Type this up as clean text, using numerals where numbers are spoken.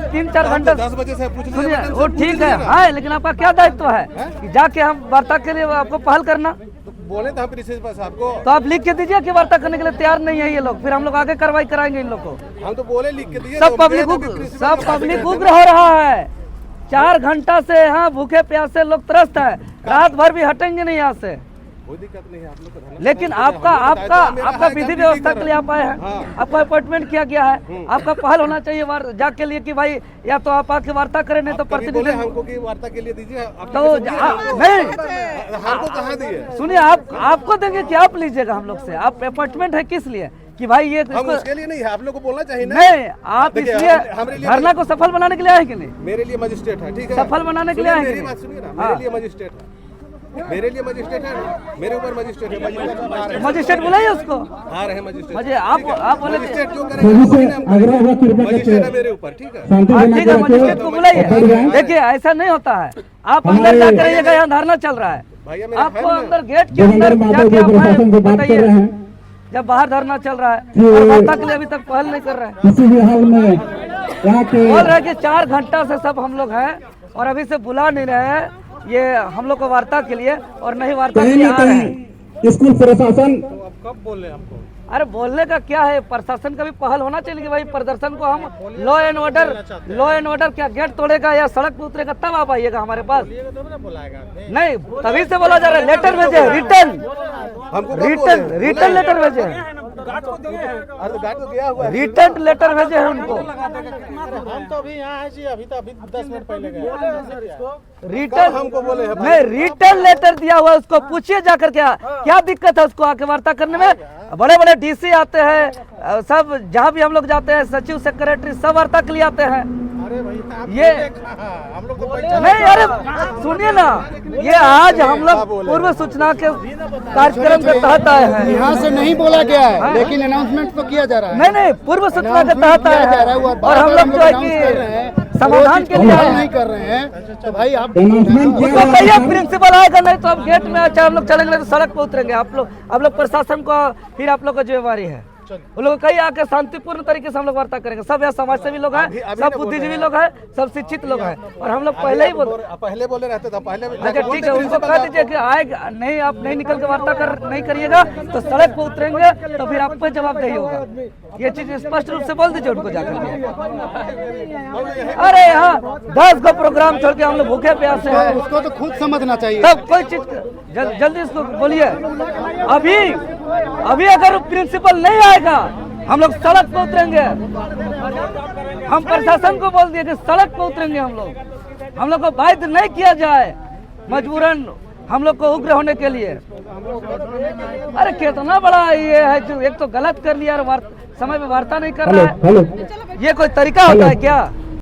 3-4 घंटे 10 बजे से सुनिए, वो ठीक है, हाँ, लेकिन आपका क्या दायित्व है कि जाके हम वार्ता के लिए आपको पहल करना? बोले था प्रिंसिपल साहब को, तो आप लिख के दीजिए कि वार्ता करने के लिए तैयार नहीं है ये लोग, फिर हम लोग आगे कार्रवाई कराएंगे इन लोग को। हम तो बोले लिख के दिए। सब पब्लिक उग्र हो रहा है। 4 घंटा से यहाँ भूखे प्यासे लोग त्रस्त है, रात भर भी हटेंगे नहीं यहाँ से। कोई दिक्कत नहीं है, आप लोग को लेकिन आपका विधि व्यवस्था के लिए आप आए हैं, आपका अपॉइंटमेंट किया गया है, आपका पहल होना चाहिए जाके लिए कि भाई या तो आप आके वार्ता करें, नहीं तो प्रतिनिधि हमको की वार्ता के लिए दीजिए। तो नहीं, हमको कहाँ दिए? सुनिए, आपको देंगे कि आप लीजिएगा हम लोग से? आप अपॉइंटमेंट है किस लिए कि भाई ये हम उसके लिए नहीं है, आप लोग को बोलना चाहिए ना। नहीं, आप इसलिए धरना को सफल बनाने के लिए आए कि नहीं? मेरे लिए मजिस्ट्रेट है, ठीक है, सफल बनाने के लिए आए। मेरी बात सुनिए ना, मेरे लिए मजिस्ट्रेट है, मेरे लिए मजिस्ट्रेट है, मेरे ऊपर मजिस्ट्रेट है। मजिस्ट्रेट बुलाइए उसको। आ रहे हैं मजिस्ट्रेट। मुझे आप बोले मजिस्ट्रेट क्यों करेंगे? मजिस्ट्रेट है मेरे ऊपर, ठीक है, ठीक है, मजिस्ट्रेट को बुलाइए। देखिए, ऐसा नहीं होता है, आप अंदर जाकर रहिएगा, यहाँ धरना चल रहा है, आपको अंदर गेट के अंदर जाके आप बताइए। जब बाहर धरना चल रहा है और वार्ता के लिए अभी तक पहल नहीं कर रहे हैं, किसी भी हाल में बोल रहे हैं कि 4 घंटा से सब हम लोग हैं और अभी से बुला नहीं रहे हैं ये हम लोग को वार्ता के लिए, और नहीं वार्ता के लिए आ रहे हैं। स्कूल प्रशासन कब बोल रहे हैं हमको? अरे बोलने का क्या है, प्रशासन का भी पहल होना चाहिए कि भाई प्रदर्शन को हम लॉ एंड ऑर्डर क्या गेट तोड़ेगा या सड़क पे उतरेगा तब आप आइएगा हमारे पास। नहीं, तभी से बोला जा रहा है, लेटर भेजे, रिटर्न लेटर भेजे, रिटर्न लेटर भेजे हैं उनको। हम तो अभी यहाँ है जी, अभी 10 मिनट पहले गए। रिटर्न हमको बोले हैं, नहीं, रिटर्न लेटर दिया हुआ है, उसको पूछिए जाकर क्या दिक्कत है उसको आके वार्ता करने में। बड़े बड़े डीसी आते हैं, सब जहाँ भी हम लोग जाते हैं, सचिव सेक्रेटरी सब वार्ता के लिए आते हैं। अरे भाई ये हम लोग तो नहीं, अरे सुनिए ना, ये आज हम लोग पूर्व सूचना के कार्यक्रम के तहत आए हैं। यहाँ से नहीं बोला गया है, लेकिन अनाउंसमेंट तो किया जा रहा है। नहीं, पूर्व सूचना के तहत आए हैं और हम लोग जो है कि समाधान के लिए नहीं कर रहे हैं, तो भाई आप प्रिंसिपल आएगा, नहीं तो आप गेट में अच्छा हम लोग चलेंगे तो सड़क पे उतरेंगे। आप लोग प्रशासन को, फिर आप लोग का जिम्मेवारी है। वो लोग कहीं आके शांतिपूर्ण तरीके से हम लोग वार्ता करेंगे। सब यहाँ समाज सेवी लोग हैं, सब बुद्धिजीवी लोग हैं, सब शिक्षित लोग हैं, और हम लोग पहले बोले रहते थे पहले। अच्छा ठीक है, उनको कह दीजिए कि आएगा नहीं, आप नहीं निकल के वार्ता नहीं करिएगा तो सड़क पे उतरेंगे, तो फिर आप पे जवाबदेही होगा। ये चीज स्पष्ट रूप से बोल दीजिए उनको जाकर। अरे यहाँ 10 का प्रोग्राम छोड़ के हम लोग भूखे प्यासे हैं, उसको तो खुद समझना चाहिए। तब कोई चीज जल्दी इसको बोलिए। अभी अगर प्रिंसिपल नहीं आएगा हम लोग सड़क पे उतरेंगे। हम प्रशासन को बोल दिए कि सड़क पे उतरेंगे। हम लोग को बाध्य नहीं किया जाए, मजबूरन हम लोग को उग्र होने के लिए। अरे कितना बड़ा ये है जो एक तो गलत कर लिया और समय पे वार्ता नहीं कर रहा है। ये कोई तरीका होता है क्या?